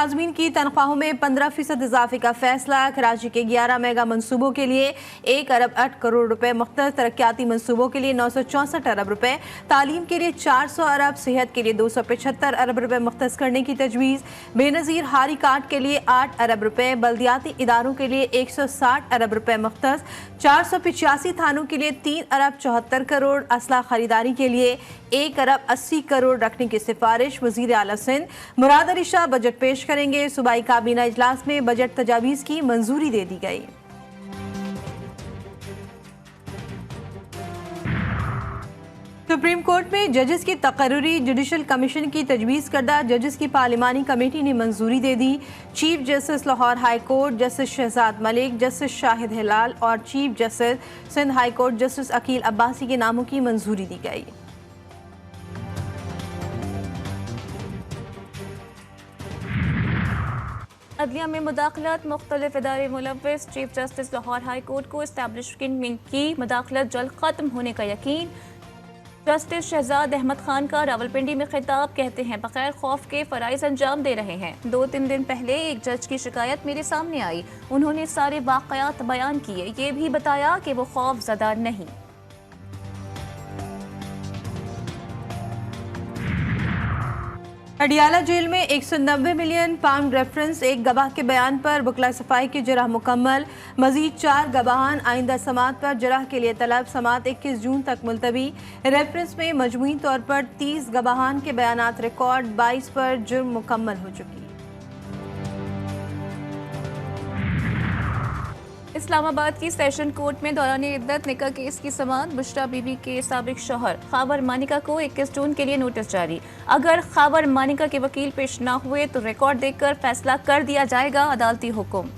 मुलाजमीन की तनख्वाहों में 15% इजाफे का फैसला। कराची के 11 मेगा मनसूबों के लिए 1 अरब 8 करोड़ रुपए, मुख्तलिफ तरक्याती मनसूबों के लिए 964 अरब रुपए, तालीम के लिए 400 अरब, सेहत के लिए 275 अरब रुपए मुख्तस करने की तजवीज़। बेनज़ीर हारी कार्ड के लिए 8 अरब रुपए, बल्दियाती इदारों के लिए 160 अरब रुपए मुख्तस, 485 थानों के लिए 3 अरब 74 करोड़, असला खरीदारी के लिए 1 अरब 80 करोड़ रखने की सिफारिश। वज़ीर आला सिंध मुराद अली शाह बजट पेश करेंगे। सूबाई काबीना इजलास में बजट तजावीज़ की मंजूरी दे दी गई। सुप्रीम कोर्ट में जजेस की तकर्रुरी जुडिशल कमीशन की तजवीज़ करदा जजेस की पार्लिमानी कमेटी ने मंजूरी दे दी। Chief justice Lahore high court justice Shahzad Malik, justice Shahid Hilal और chief justice Sindh high court justice Aqeel Abbasi के नामों की मंजूरी दी गई। अदलिया में मुदाखलत, मुख्तलिफ इदारे मुलव्वस, chief justice Lahore high court को एस्टैब्लिशमेंट की मुदाखलत जल्द खत्म होने का यकीन। जस्टिस शहजाद अहमद खान का रावलपिंडी में खिताब, कहते हैं बगैर खौफ के फराइज अंजाम दे रहे हैं। 2-3 दिन पहले एक जज की शिकायत मेरे सामने आई, उन्होंने सारे वाक़यात बयान किए, ये भी बताया कि वो खौफ ज़दा नहीं। अडियाला जेल में 190 मिलियन पाउंड रेफरेंस, एक गवाह के बयान पर बुकला सफाई की जरह मुकम्मल। मजीद 4 गवाहान आइंदा समात पर जरह के लिए तलब, समात 21 जून तक मुलतवी। रेफरेंस में मजमूई तौर पर 30 गवाहान के बयानात रिकॉर्ड, 22 पर जुर्म मुकम्मल हो चुकी। इस्लामाबाद की सेशन कोर्ट में दौरान इद्दत निकाह केस की समाअत, बुशरा बीबी के साबिक शौहर खावर मानिका को 21 जून के लिए नोटिस जारी। अगर खावर मानिका के वकील पेश न हुए तो रिकॉर्ड देखकर फैसला कर दिया जाएगा, अदालती हुक्म।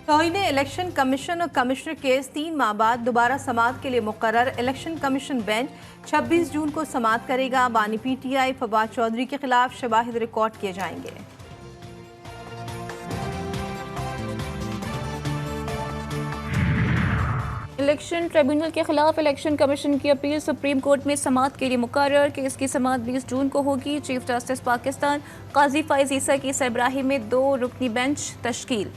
तौहीन इलेक्शन कमीशन और कमिश्नर केस 3 माह बाद दोबारा समाअत के लिए मुकर्रर। इलेक्शन कमीशन बेंच 26 जून को समाअत करेगा। बानी PTI फवाद चौधरी के खिलाफ शवाहिद रिकॉर्ड किए जाएंगे। इलेक्शन ट्रिब्यूनल के खिलाफ इलेक्शन कमीशन की अपील सुप्रीम कोर्ट में समाअत के लिए मुकर्रर। केस की समाअत 20 जून को होगी। चीफ जस्टिस पाकिस्तान काजी फाइज ईसा की सरबराही में 2 रुकनी बेंच तश्कील।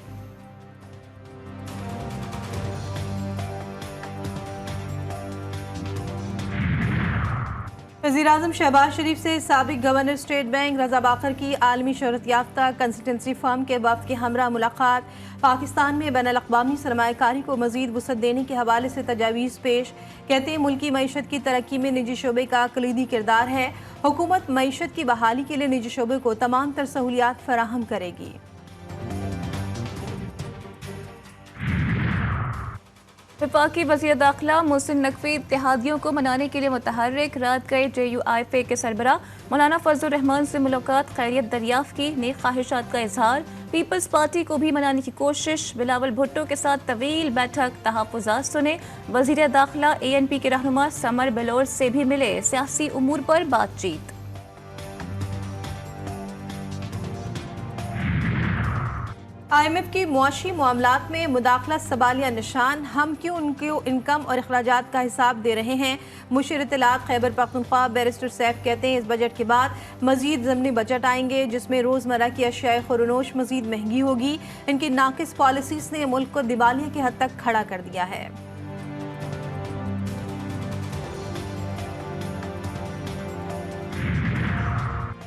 वज़ीर-ए-आज़म शहबाज शरीफ से साबिक गवर्नर स्टेट बैंक रजा बाकर की आलमी शोहरत याफ्ता कंसल्टेंसी फर्म के वफ़द के हमरा मुलाकात। पाकिस्तान में बैनुल-अक़वामी सरमायाकारी को मज़ीद वुसअत देने के हवाले से तजावीज़ पेश, कहते हैं मुल्की मईशत की तरक्की में निजी शोबे का कलीदी किरदार है। हुकूमत मईशत की बहाली के लिए निजी शोबे को तमाम तर सहूलियात फराहम करेगी। वफाकी वज़ीर दाखिला मोहसिन नकवी इत्तेहादियों को मनाने के लिए मुतहर्रिक, रात गए JUIF के सरबराह मौलाना फजलुर रहमान से मुलाकात, खैरियत दरियाफ्त की, नेक ख्वाहिशात का इजहार। पीपल्स पार्टी को भी मनाने की कोशिश, बिलावल भुट्टो के साथ तवील बैठक, तहफ़्फ़ुज़ात सुने। वज़ीर दाखिला ANP के रहनुमा समर बलोच से भी मिले, सियासी उमूर पर बातचीत। IMF की मुआशी मामलात में मुदाखलत सवालिया निशान, हम क्यों उनको इनकम और अखराजात का हिसाब दे रहे हैं। मुशीर इत्तलात खैबर पख्तूनख्वा बैरिस्टर सैफ कहते हैं इस बजट के बाद मजीद ज़मनी बजट आएंगे जिसमें रोज़मर्रा की अशियाए खुरनोश मजीद महंगी होगी। इनकी नाकिस पॉलिसीज ने मुल्क को दिवालिया की हद तक खड़ा कर दिया है।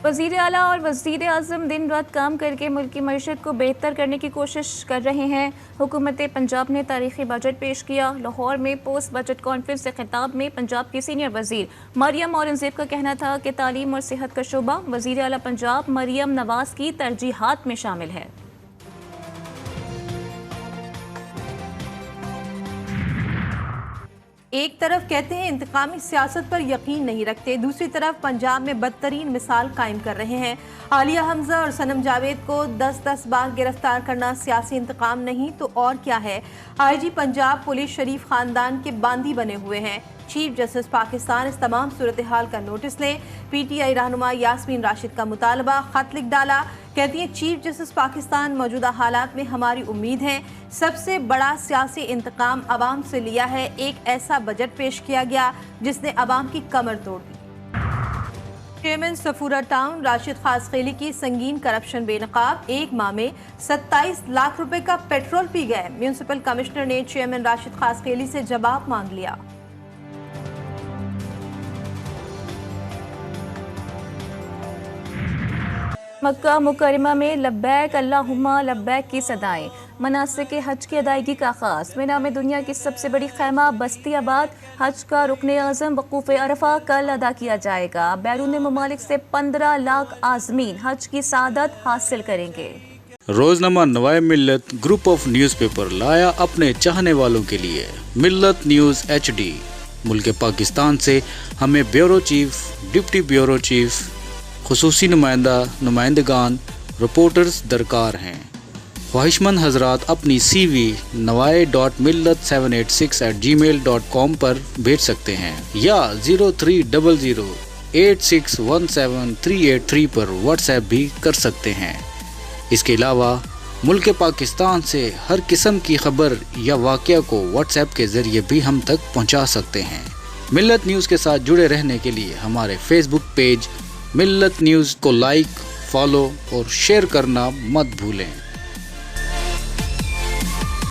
वज़ीर आला और वज़ीर आज़म दिन रात काम करके मुल्क की मईशत को बेहतर करने की कोशिश कर रहे हैं। हुकूमत पंजाब ने तारीखी बजट पेश किया। लाहौर में पोस्ट बजट कॉन्फ्रेंस से खिताब में पंजाब की सीनियर वज़ीर मरियम औरंगज़ेब का कहना था कि तालीम और सेहत का शोबा वज़ीर आला पंजाब मरियम नवाज़ की तरजीहात में शामिल है। एक तरफ कहते हैं इंतकामी सियासत पर यकीन नहीं रखते, दूसरी तरफ पंजाब में बदतरीन मिसाल कायम कर रहे हैं। आलिया हमजा और सनम जावेद को 10-10 बार गिरफ्तार करना सियासी इंतकाम नहीं तो और क्या है। IG पंजाब पुलिस शरीफ खानदान के बांदी बने हुए हैं। चीफ जस्टिस पाकिस्तान इस तमाम सूरत हाल का नोटिस लें। PTI रहनुमा यास्मीन राशिद का मुतालबा, खत लिख डाला। कहती है चीफ जस्टिस पाकिस्तान मौजूदा हालात में हमारी उम्मीद है सबसे बड़ा सियासी इंतकाम अवाम से लिया है। एक ऐसा बजट पेश किया गया जिसने अवाम की कमर तोड़ दी। चेयरमैन सफूरा टाउन राशिद खासखेली की संगीन करप्शन बेनकाब, 1 माह में 27 लाख रुपए का पेट्रोल पी गए। म्यूनिसिपल कमिश्नर ने चेयरमैन राशिद खासखेली से जवाब मांग लिया। मक्का मुकरमा में लब्बैक अल्लाहुम्मा लब्बैक की सदाएं। मनासिक हज की अदायगी का आगाज। मिना में दुनिया की सबसे बड़ी खैमा बस्ती आबाद हज का रुकन आज़म वकूफ़ अरफा कल अदा किया जाएगा। बैरून ममालिक से 15 लाख आज़मीन हज की सादत हासिल करेंगे। रोजनामा नवाए मिल्लत ग्रुप ऑफ न्यूज़पेपर लाया अपने चाहने वालों के लिए मिल्लत न्यूज़ HD। मुल्क पाकिस्तान से हमें bureau chief, deputy bureau chief, खुसूसी नुमाइंदगान, रिपोर्टर्स दरकार हैं। ख्वाहिशमंद हजरात अपनी CV nawai.millat786@gmail.com पर भेज सकते हैं या 0300861738 पर व्हाट्सएप भी कर सकते हैं। इसके अलावा मुल्क पाकिस्तान से हर किस्म की खबर या वाक़या को व्हाट्सएप के ज़रिए भी हम तक पहुंचा सकते हैं। मिल्लत न्यूज़ के साथ जुड़े रहने के लिए हमारे फेसबुक पेज मिल्लत न्यूज़ को लाइक, फॉलो और शेयर करना मत भूलें।